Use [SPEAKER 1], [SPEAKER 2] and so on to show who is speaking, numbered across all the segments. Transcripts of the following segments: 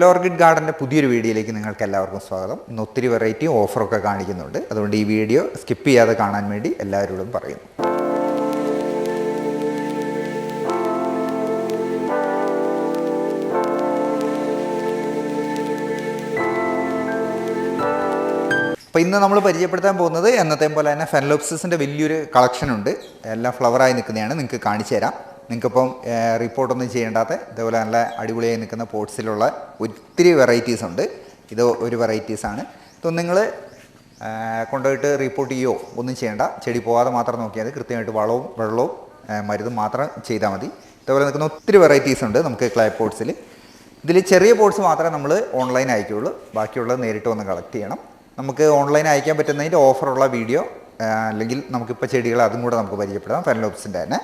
[SPEAKER 1] Jual orchid ഗാർഡൻ്റെ പുതിയൊരു വീഡിയോയിലേക്ക് നിങ്ങൾക്ക് എല്ലാവർക്കും സ്വാഗതം. ഇന്ന് ഒത്തിരി വെറൈറ്റി ഓഫറൊക്കെ കാണിക്കുന്നുണ്ട്. അതുകൊണ്ട് ഈ വീഡിയോ സ്കിപ്പ് ചെയ്യാതെ കാണാൻ വേണ്ടി എല്ലാവരോടും പറയുന്നു. അപ്പോൾ ഇന്ന് നമ്മൾ പരിചയപ്പെടുത്താൻ പോകുന്നത് എന്നത്തെ പോലെ തന്നെ ഫെനലോപ്സിസിൻ്റെ വലിയൊരു കളക്ഷൻ ഉണ്ട്. എല്ലാം ഫ്ലവറായി നിൽക്കുന്നതാണ്. നിങ്ങൾക്ക് കാണിച്ചു തരാം. നിങ്ങൾക്കിപ്പം റിപ്പോർട്ടൊന്നും ചെയ്യേണ്ടാത്ത ഇതേപോലെ നല്ല അടിപൊളിയായി നിൽക്കുന്ന പോട്ട്സിലുള്ള ഒത്തിരി വെറൈറ്റീസ് ഉണ്ട്. ഇത് ഒരു വെറൈറ്റീസാണ്. ഇതൊന്നും നിങ്ങൾ കൊണ്ടുപോയിട്ട് റിപ്പോർട്ട് ചെയ്യുകയോ ഒന്നും ചെയ്യേണ്ട. ചെടി പോകാതെ മാത്രം നോക്കിയാൽ മതി. കൃത്യമായിട്ട് വെള്ളവും മരുന്നും മാത്രം ചെയ്താൽ മതി. ഇതേപോലെ നിൽക്കുന്ന ഒത്തിരി വെറൈറ്റീസ് ഉണ്ട് നമുക്ക് ക്ലേ പോട്ട്സിൽ. ഇതിൽ ചെറിയ പോട്ട്സ് മാത്രമേ നമ്മൾ ഓൺലൈൻ അയക്കുകയുള്ളൂ. ബാക്കിയുള്ളത് നേരിട്ട് വന്ന് കളക്ട് ചെയ്യണം. നമുക്ക് ഓൺലൈൻ അയക്കാൻ പറ്റുന്നതിൻ്റെ ഓഫറുള്ള വീഡിയോ അല്ലെങ്കിൽ നമുക്കിപ്പോൾ ചെടികൾ അതും കൂടെ നമുക്ക് പരിചയപ്പെടാം. ഫെനലോപ്സിൻ്റെ തന്നെ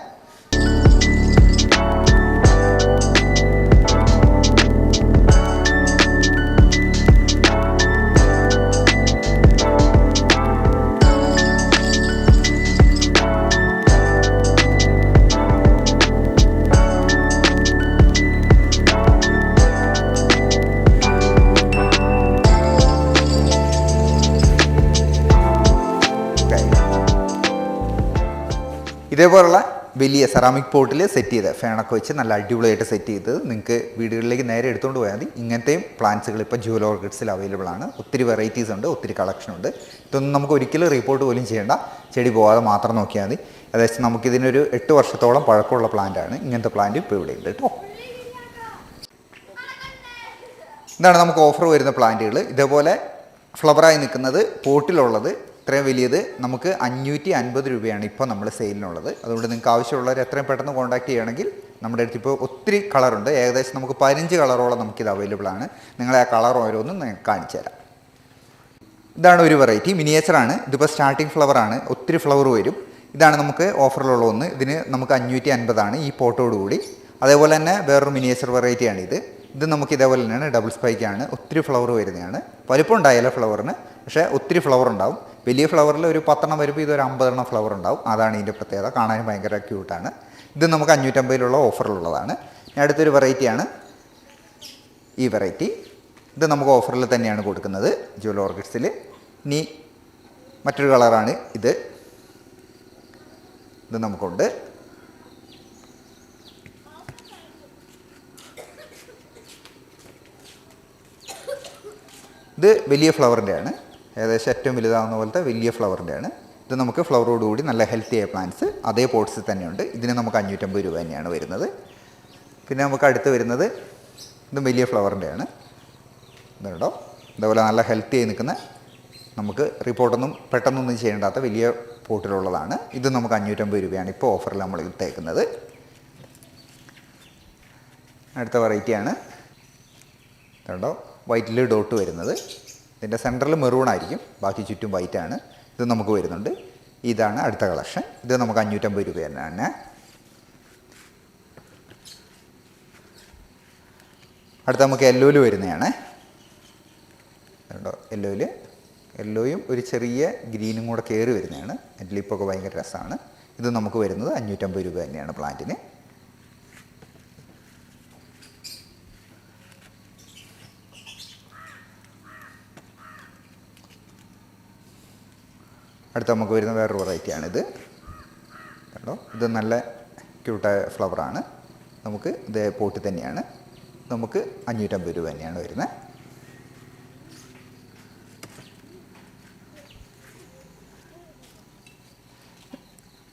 [SPEAKER 1] ഇതേപോലുള്ള വലിയ സെറാമിക് പോട്ടിൽ സെറ്റ് ചെയ്ത് ഫാനൊക്കെ വെച്ച് നല്ല അടിപൊളിയായിട്ട് സെറ്റ് ചെയ്ത് നിങ്ങൾക്ക് വീടുകളിലേക്ക് നേരെ എടുത്തുകൊണ്ട് പോയാൽ മതി. ഇങ്ങനത്തെയും പ്ലാന്റ്സുകൾ ഇപ്പോൾ ജുവൽ ഓർക്കിഡ്സിൽ അവൈലബിൾ ആണ്. ഒത്തിരി വെറൈറ്റീസ് ഉണ്ട്, ഒത്തിരി കളക്ഷൻ ഉണ്ട്. ഇതൊന്നും നമുക്ക് ഒരിക്കലും റിപ്പോർട്ട് പോലും ചെയ്യേണ്ട. ചെടി പോകാതെ മാത്രം നോക്കിയാൽ മതി. ഏകദേശം നമുക്കിതിനൊരു 8 വർഷത്തോളം പഴക്കമുള്ള പ്ലാന്റാണ്. ഇങ്ങനത്തെ പ്ലാന്റ് ഇപ്പോൾ ഇവിടെ ഉണ്ട് കേട്ടോ. ഇതാണ് നമുക്ക് ഓഫർ വരുന്ന പ്ലാന്റുകൾ. ഇതേപോലെ ഫ്ലവറായി നിൽക്കുന്നത് പോട്ടിലുള്ളത് ഇത്രയും വലിയത് നമുക്ക് 550 രൂപയാണ് ഇപ്പോൾ നമ്മൾ സെയിലിനുള്ളത്. അതുകൊണ്ട് നിങ്ങൾക്ക് ആവശ്യമുള്ളവർ എത്രയും പെട്ടെന്ന് കോൺടാക്ട് ചെയ്യുകയാണെങ്കിൽ നമ്മുടെ അടുത്ത് ഇപ്പോൾ ഒത്തിരി കളറുണ്ട്. ഏകദേശം നമുക്ക് 15 കളറോളം നമുക്കിത് അവൈലബിൾ ആണ്. നിങ്ങളെ ആ കളർ ഓരോന്നും നിങ്ങൾക്ക് കാണിച്ചു തരാം. ഇതാണ് ഒരു വെറൈറ്റി മിനിയേച്ചറാണ്. ഇതിപ്പോൾ സ്റ്റാർട്ടിങ് ഫ്ലവറാണ്. ഒത്തിരി ഫ്ലവർ വരും. ഇതാണ് നമുക്ക് ഓഫറിലുള്ള ഒന്ന്. ഇതിന് നമുക്ക് 550 ഈ പോട്ടോടുകൂടി. അതേപോലെ തന്നെ വേറൊരു മിനിയേച്ചർ വെറൈറ്റിയാണ് ഇത്. ഇത് നമുക്ക് ഇതേപോലെ തന്നെയാണ്. ഡബിൾ സ്പൈക്കാണ്. ഒത്തിരി ഫ്ലവർ വരുന്നതാണ്. വലിപ്പം ഉണ്ടായാലും ഫ്ലവറിന്, പക്ഷേ ഒത്തിരി ഫ്ലവർ ഉണ്ടാവും. വലിയ ഫ്ലവറിൽ ഒരു 10 വരുമ്പോൾ ഇതൊരു 50 ഫ്ലവർ ഉണ്ടാവും. അതാണ് ഇതിൻ്റെ പ്രത്യേകത. കാണാൻ ഭയങ്കര ക്യൂട്ടാണ്. ഇത് നമുക്ക് 550 ഓഫറിലുള്ളതാണ്. അടുത്തൊരു വെറൈറ്റിയാണ് ഈ വെറൈറ്റി. ഇത് നമുക്ക് ഓഫറിൽ തന്നെയാണ് കൊടുക്കുന്നത് ജുവൽ ഓർക്കിഡ്സിൽ. ഇനി മറ്റൊരു കളറാണ് ഇത്. ഇത് നമുക്കുണ്ട്. ഇത് വലിയ ഫ്ലവറിൻ്റെയാണ്. ഏകദേശം ഏറ്റവും വലുതാവുന്ന പോലത്തെ വലിയ ഫ്ലവറിൻ്റെയാണ്. ഇത് നമുക്ക് ഫ്ലവറോടുകൂടി നല്ല ഹെൽത്തി ആയ പ്ലാന്റ്സ് അതേ പോട്ട്സിൽ തന്നെയുണ്ട്. ഇതിന് നമുക്ക് 550 രൂപ തന്നെയാണ് വരുന്നത്. പിന്നെ നമുക്ക് അടുത്ത് വരുന്നത് ഇതും വലിയ ഫ്ലവറിൻ്റെയാണ്. ഇതുണ്ടോ, ഇതേപോലെ നല്ല ഹെൽത്തി ആയി നിൽക്കുന്ന, നമുക്ക് റിപ്പോർട്ടൊന്നും പെട്ടെന്നൊന്നും ചെയ്യേണ്ടാത്ത വലിയ പോട്ടിലുള്ളതാണ്. ഇത് നമുക്ക് 550 രൂപയാണ് ഇപ്പോൾ ഓഫറിൽ നമ്മൾ ഇട്ടേക്കുന്നത്. അടുത്ത വെറൈറ്റിയാണ്. ഇതുണ്ടോ, വൈറ്റിൽ ഡോട്ട് വരുന്നത്. ഇതിൻ്റെ സെൻറ്ററിൽ മെറൂൺ ആയിരിക്കും, ബാക്കി ചുറ്റും വൈറ്റാണ്. ഇത് നമുക്ക് വരുന്നുണ്ട്. ഇതാണ് അടുത്ത കളക്ഷൻ. ഇത് നമുക്ക് 550 രൂപ തന്നെയാണ്. അടുത്ത നമുക്ക് യെല്ലോയിൽ വരുന്നതാണ്. കേട്ടോ, യെല്ലോയും ഒരു ചെറിയ ഗ്രീനും കൂടെ കയറി വരുന്നതാണ്. എൻ്റെ ലിപ്പൊക്കെ ഭയങ്കര രസമാണ്. ഇത് നമുക്ക് വരുന്നത് 550 രൂപ തന്നെയാണ് പ്ലാന്റിന്. അടുത്ത നമുക്ക് വരുന്ന വേറൊരു വെറൈറ്റിയാണിത്. കേട്ടോ, ഇത് നല്ല ക്യൂട്ടായ ഫ്ലവറാണ്. നമുക്ക് ഇത് പോട്ടിൽ തന്നെയാണ്. നമുക്ക് 550 രൂപ തന്നെയാണ് വരുന്നത്.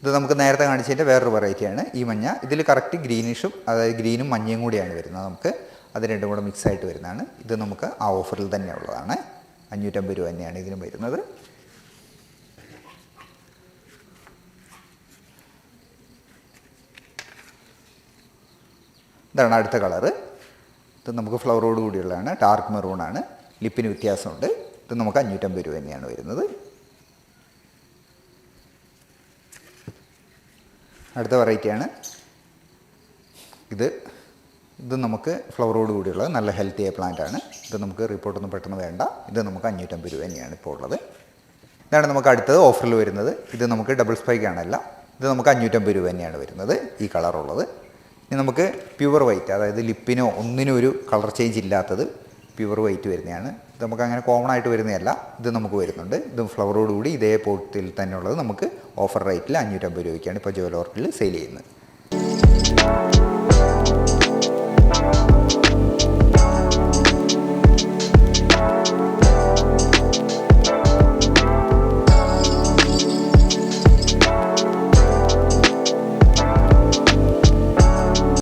[SPEAKER 1] ഇത് നമുക്ക് നേരത്തെ കാണിച്ചതിൻ്റെ വേറൊരു വെറൈറ്റിയാണ് ഈ മഞ്ഞ. ഇതിൽ കറക്റ്റ് ഗ്രീനിഷും, അതായത് ഗ്രീനും മഞ്ഞയും കൂടിയാണ് വരുന്നത്. നമുക്ക് അത് രണ്ടും കൂടെ മിക്സ് ആയിട്ട് വരുന്നതാണ്. ഇത് നമുക്ക് ആ ഓഫറിൽ തന്നെ ഉള്ളതാണ്. 550 രൂപ തന്നെയാണ് ഇതിനും വരുന്നത്. ഇതാണ് അടുത്ത കളറ്. ഇത് നമുക്ക് ഫ്ലവറോട് കൂടിയുള്ളതാണ്. ഡാർക്ക് മെറൂണാണ്. ലിപ്പിന് വ്യത്യാസമുണ്ട്. ഇത് നമുക്ക് 550 രൂപ തന്നെയാണ് വരുന്നത്. അടുത്ത വെറൈറ്റിയാണ് ഇത് നമുക്ക് ഫ്ലവറോട് കൂടിയുള്ളത് നല്ല ഹെൽത്തി ആയ പ്ലാന്റാണ്. ഇത് നമുക്ക് റിപ്പോർട്ടൊന്നും പെട്ടെന്ന് വേണ്ട. ഇത് നമുക്ക് 550 രൂപ തന്നെയാണ് ഇപ്പോൾ ഉള്ളത്. ഇതാണ് നമുക്ക് അടുത്തത് ഓഫറിൽ വരുന്നത്. ഇത് നമുക്ക് ഡബിൾ സ്പൈക്കാണല്ല. ഇത് നമുക്ക് 550 രൂപ തന്നെയാണ് വരുന്നത്, ഈ കളറുള്ളത്. ഇനി നമുക്ക് പ്യുവർ വൈറ്റ്, അതായത് ലിപ്പിനോ ഒന്നിനും ഒരു കളർ ചേഞ്ച് ഇല്ലാത്തത് പ്യുവർ വൈറ്റ് വരുന്നതാണ്. ഇത് നമുക്ക് അങ്ങനെ കോമൺ ആയിട്ട് വരുന്നതല്ല, ഇത് നമുക്ക് വരുന്നുണ്ട്. ഇതും ഫ്ലവറോടുകൂടി ഇതേ പോട്ടിൽ തന്നെ ഉള്ളത് നമുക്ക് ഓഫർ റേറ്റിൽ 550 രൂപയ്ക്കാണ് ഇപ്പോൾ ജുവൽ ഓർക്കിഡിൽ സെയിൽ ചെയ്യുന്നത്.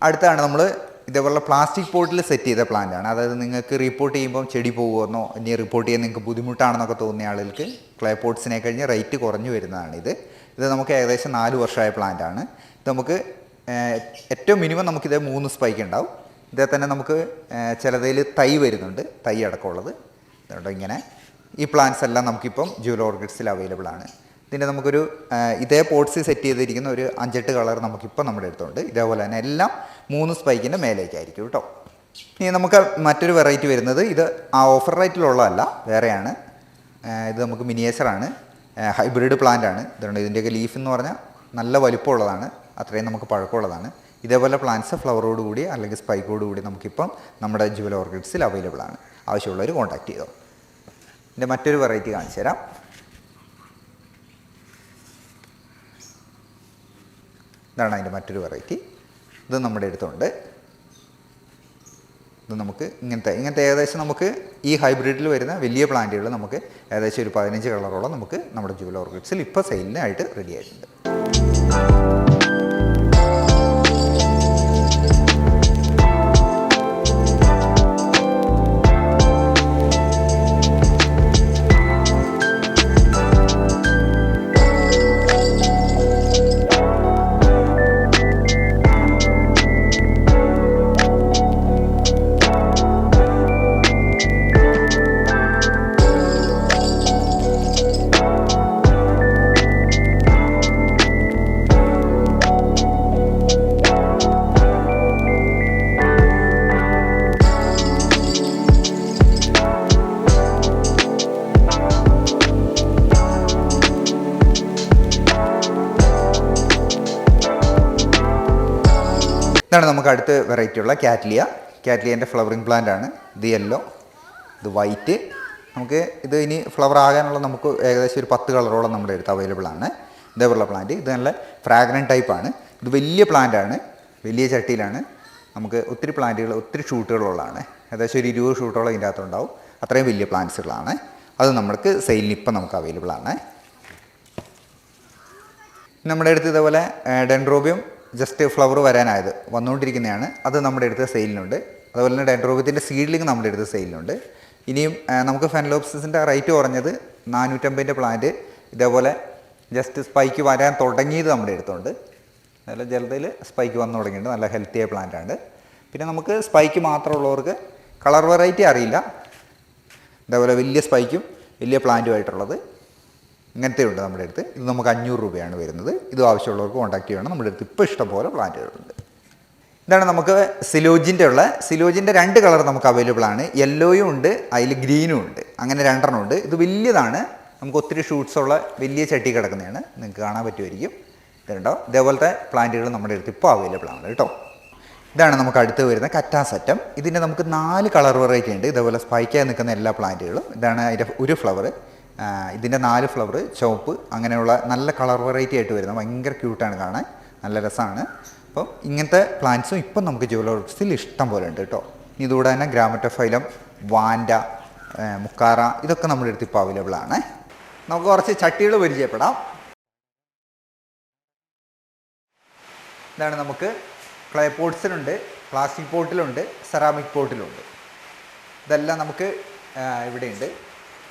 [SPEAKER 1] അടുത്താണ് നമ്മൾ ഇതേപോലെ പ്ലാസ്റ്റിക് പോട്ടിൽ സെറ്റ് ചെയ്ത പ്ലാന്റാണ്. അതായത് നിങ്ങൾക്ക് റിപ്പോർട്ട് ചെയ്യുമ്പോൾ ചെടി പോകുമെന്നോ ഇനി റിപ്പോർട്ട് ചെയ്യാൻ നിങ്ങൾക്ക് ബുദ്ധിമുട്ടാണെന്നൊക്കെ തോന്നിയ ആളുകൾക്ക് ക്ലേ പോട്ട്സിനെ കഴിഞ്ഞ് റേറ്റ് കുറഞ്ഞു വരുന്നതാണ് ഇത്. ഇത് നമുക്ക് ഏകദേശം 4 വർഷമായ പ്ലാന്റാണ്. ഇത് നമുക്ക് ഏറ്റവും മിനിമം നമുക്കിത് 3 സ്പൈക്ക് ഉണ്ടാവും. ഇതേ തന്നെ നമുക്ക് ചിലതിൽ തൈ വരുന്നുണ്ട്, തൈ അടക്കമുള്ളത് ഇതുകൊണ്ട്. ഇങ്ങനെ ഈ പ്ലാന്റ്സ് എല്ലാം നമുക്കിപ്പം ജുവൽ ഓർക്കിഡ്സിൽ അവൈലബിൾ ആണ്. ഇതിൻ്റെ നമുക്കൊരു ഇതേ പോട്ട്സ് സെറ്റ് ചെയ്തിരിക്കുന്ന ഒരു 5-8 കളർ നമുക്കിപ്പോൾ നമ്മുടെ അടുത്തുണ്ട്. ഇതേപോലെ തന്നെ എല്ലാം 3 സ്പൈക്കിൻ്റെ മേലേക്കായിരിക്കും കേട്ടോ. ഇനി നമുക്ക് മറ്റൊരു വെറൈറ്റി വരുന്നത്, ഇത് ആ ഓഫർ റേറ്റിലുള്ളതല്ല, വേറെയാണ്. ഇത് നമുക്ക് മിനിയേച്ചറാണ്, ഹൈബ്രിഡ് പ്ലാന്റ് ആണ്. ഇതുകൊണ്ട് ഇതിൻ്റെയൊക്കെ ലീഫ് എന്ന് പറഞ്ഞാൽ നല്ല വലിപ്പമുള്ളതാണ്, അത്രയും നമുക്ക് പഴക്കമുള്ളതാണ്. ഇതേപോലെ പ്ലാന്റ്സ് ഫ്ലവറോട് കൂടി അല്ലെങ്കിൽ സ്പൈക്കോട് കൂടി നമുക്കിപ്പം നമ്മുടെ ജുവൽ ഓർക്കിഡ്സിൽ അവൈലബിൾ ആണ്. ആവശ്യമുള്ളവർ കോൺടാക്ട് ചെയ്തോ. ഇതിൻ്റെ മറ്റൊരു വെറൈറ്റി കാണിച്ചു തരാം. ഇതാണ് അതിൻ്റെ മറ്റൊരു വെറൈറ്റി. ഇത് നമ്മുടെ അടുത്തുണ്ട്. ഇത് നമുക്ക് ഇങ്ങനത്തെ ഏകദേശം നമുക്ക് ഈ ഹൈബ്രിഡിൽ വരുന്ന വലിയ പ്ലാന്റുകൾ നമുക്ക് ഏകദേശം ഒരു 15 കളറോളം നമുക്ക് നമ്മുടെ ജുവൽ ഓർക്കിഡ്സിൽ ഇപ്പോൾ സെയിലിനായിട്ട് റെഡി ആയിട്ടുണ്ട്. ഇതാണ് നമുക്ക് അടുത്ത വെറൈറ്റി ഉള്ള കാറ്റ്ലിയൻ്റെ ഫ്ലവറിങ് പ്ലാന്റ് ആണ്. ഇത് യെല്ലോ, ഇത് വൈറ്റ്. നമുക്ക് ഇത് ഇനി ഫ്ലവർ ആകാനുള്ള നമുക്ക് ഏകദേശം ഒരു 10 കളറോളം നമ്മുടെ അടുത്ത് അവൈലബിൾ ആണ്. ഇതേപോലുള്ള പ്ലാന്റ്. ഇത് നല്ല ഫ്രാഗ്രൻറ്റ് ടൈപ്പാണ്. ഇത് വലിയ പ്ലാന്റ് ആണ്, വലിയ ചട്ടിയിലാണ്. നമുക്ക് ഒത്തിരി പ്ലാന്റുകൾ, ഒത്തിരി ഷൂട്ടുകളുള്ളതാണ്. ഏകദേശം ഒരു 20 ഷൂട്ടോളം ഇതിൻ്റെ അകത്തുണ്ടാവും. അത്രയും വലിയ പ്ലാന്റ്സുകളാണ്. അത് നമുക്ക് സെയിലിന് ഇപ്പം നമുക്ക് അവൈലബിൾ ആണ്. നമ്മുടെ അടുത്ത് ഇതേപോലെ ഡെൻഡ്രോബിയം ജസ്റ്റ് ഫ്ലവർ വരാനായത് വന്നുകൊണ്ടിരിക്കുന്നതാണ്. അത് നമ്മുടെ അടുത്ത് സെയിലിനുണ്ട്. അതുപോലെ തന്നെ ഡെൻഡ്രോബിയത്തിൻ്റെ സീഡ്ലിംഗ് നമ്മുടെ അടുത്ത് സെയിലിനുണ്ട്. ഇനിയും നമുക്ക് ഫെനലോപ്സിസിൻ്റെ റേറ്റ് കുറഞ്ഞത് 450 പ്ലാന്റ് ഇതേപോലെ ജസ്റ്റ് സ്പൈക്ക് വരാൻ തുടങ്ങിയത് നമ്മുടെ അടുത്തുണ്ട്. നല്ല ജലതയിൽ സ്പൈക്ക് വന്നു തുടങ്ങിയിട്ടുണ്ട്. നല്ല ഹെൽത്തിയായ പ്ലാന്റാണ്. പിന്നെ നമുക്ക് സ്പൈക്ക് മാത്രമുള്ളവർക്ക് കളർ വെറൈറ്റി അറിയില്ല. ഇതേപോലെ വലിയ സ്പൈക്കും വലിയ പ്ലാന്റുമായിട്ടുള്ളത് ഇങ്ങനത്തെ ഉണ്ട് നമ്മുടെ അടുത്ത്. ഇത് നമുക്ക് 500 രൂപയാണ് വരുന്നത്. ഇത് ആവശ്യമുള്ളവർക്ക് കോൺടാക്ട് ചെയ്യണം. നമ്മുടെ അടുത്ത് ഇപ്പോൾ ഇഷ്ടംപോലെ പ്ലാന്റുകളുണ്ട്. ഇതാണ് നമുക്ക് സിലോജിൻ്റെ 2 കളർ നമുക്ക് അവൈലബിൾ ആണ്. യെല്ലോയും ഉണ്ട്, അതിൽ ഗ്രീനും ഉണ്ട്. അങ്ങനെ 2 ഉണ്ട്. ഇത് വലിയതാണ്, നമുക്ക് ഒത്തിരി ഷൂട്ട്സ് ഉള്ള വലിയ ചട്ടി കിടക്കുന്നതാണ്. നിങ്ങൾക്ക് കാണാൻ പറ്റുമായിരിക്കും. ഇതുണ്ടോ, ഇതേപോലത്തെ പ്ലാന്റുകൾ നമ്മുടെ അടുത്ത് ഇപ്പോൾ അവൈലബിൾ ആണ് കേട്ടോ. ഇതാണ് നമുക്ക് അടുത്ത് വരുന്ന കറ്റാസെറ്റം. ഇതിൻ്റെ നമുക്ക് 4 കളർ വെറൈറ്റി ഉണ്ട്. ഇതേപോലെ സ്പൈക്കായി നിൽക്കുന്ന എല്ലാ പ്ലാന്റുകളും. ഇതാണ് അതിൻ്റെ ഒരു ഫ്ലവർ. ഇതിൻ്റെ 4 ഫ്ലവർ, ചുവപ്പ്, അങ്ങനെയുള്ള നല്ല കളർ വെറൈറ്റി ആയിട്ട് വരുന്നത്. ഭയങ്കര ക്യൂട്ടാണ് കാണാൻ, നല്ല രസമാണ്. അപ്പം ഇങ്ങനത്തെ പ്ലാന്റ്സും ഇപ്പം നമുക്ക് ജുവൽ ഓർക്കിഡ്സിൽ ഇഷ്ടം പോലെ ഉണ്ട് കേട്ടോ. ഇതുകൂടെ തന്നെ ഗ്രാമറ്റോഫൈലം, വാൻഡ, മുക്കാറ, ഇതൊക്കെ നമ്മുടെ അടുത്ത് ഇപ്പോൾ അവൈലബിൾ ആണ്. നമുക്ക് കുറച്ച് ചട്ടികൾ പരിചയപ്പെടാം. ഇതാണ് നമുക്ക് ക്ലേ പോട്ട്സിലുണ്ട്, പ്ലാസ്റ്റിക് പോട്ടിലുണ്ട്, സെറാമിക് പോട്ടിലുണ്ട്. ഇതെല്ലാം നമുക്ക് ഇവിടെയുണ്ട്.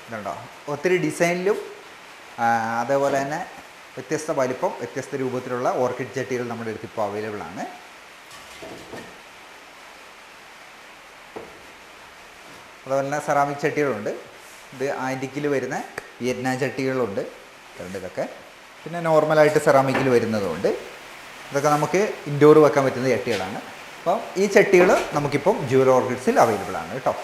[SPEAKER 1] ഇതുണ്ടോ, ഒത്തിരി ഡിസൈനിലും അതേപോലെ തന്നെ വ്യത്യസ്ത വലിപ്പം, വ്യത്യസ്ത രൂപത്തിലുള്ള ഓർക്കിഡ് ചട്ടികൾ നമ്മുടെ അടുത്ത് ഇപ്പോൾ അവൈലബിൾ ആണ്. അതുപോലെ തന്നെ സെറാമിക് ചട്ടികളുണ്ട്. ഇത് ആൻറ്റിക്കിൽ വരുന്ന വിയറ്റ്നാം ചട്ടികളുണ്ട്. ഇതൊക്കെ പിന്നെ നോർമലായിട്ട് സെറാമിക്കിൽ വരുന്നതുകൊണ്ട് ഇതൊക്കെ നമുക്ക് ഇൻഡോർ വെക്കാൻ പറ്റുന്ന ചട്ടികളാണ്. അപ്പം ഈ ചട്ടികൾ നമുക്കിപ്പം ജുവൽ ഓർക്കിഡ്സിൽ അവൈലബിൾ ആണ് കേട്ടോ.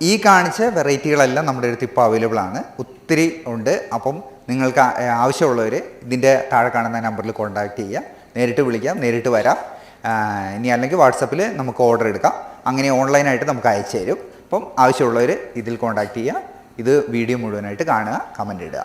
[SPEAKER 1] ഈ കാണിച്ച വെറൈറ്റികളെല്ലാം നമ്മുടെ അടുത്ത് ഇപ്പോൾ അവൈലബിൾ ആണ്, ഒത്തിരി ഉണ്ട്. അപ്പം നിങ്ങൾക്ക് ആവശ്യമുള്ളവർ ഇതിൻ്റെ താഴെ കാണുന്ന നമ്പറിൽ കോൺടാക്റ്റ് ചെയ്യുക, നേരിട്ട് വിളിക്കാം, നേരിട്ട് വരാം. ഇനി അല്ലെങ്കിൽ വാട്സപ്പിൽ നമുക്ക് ഓർഡർ എടുക്കാം, അങ്ങനെ ഓൺലൈനായിട്ട് നമുക്ക് അയച്ചു തരും. അപ്പം ആവശ്യമുള്ളവർ ഇതിൽ കോൺടാക്റ്റ് ചെയ്യുക. ഇത് വീഡിയോ മുഴുവനായിട്ട് കാണുക, കമൻ്റ് ഇടുക.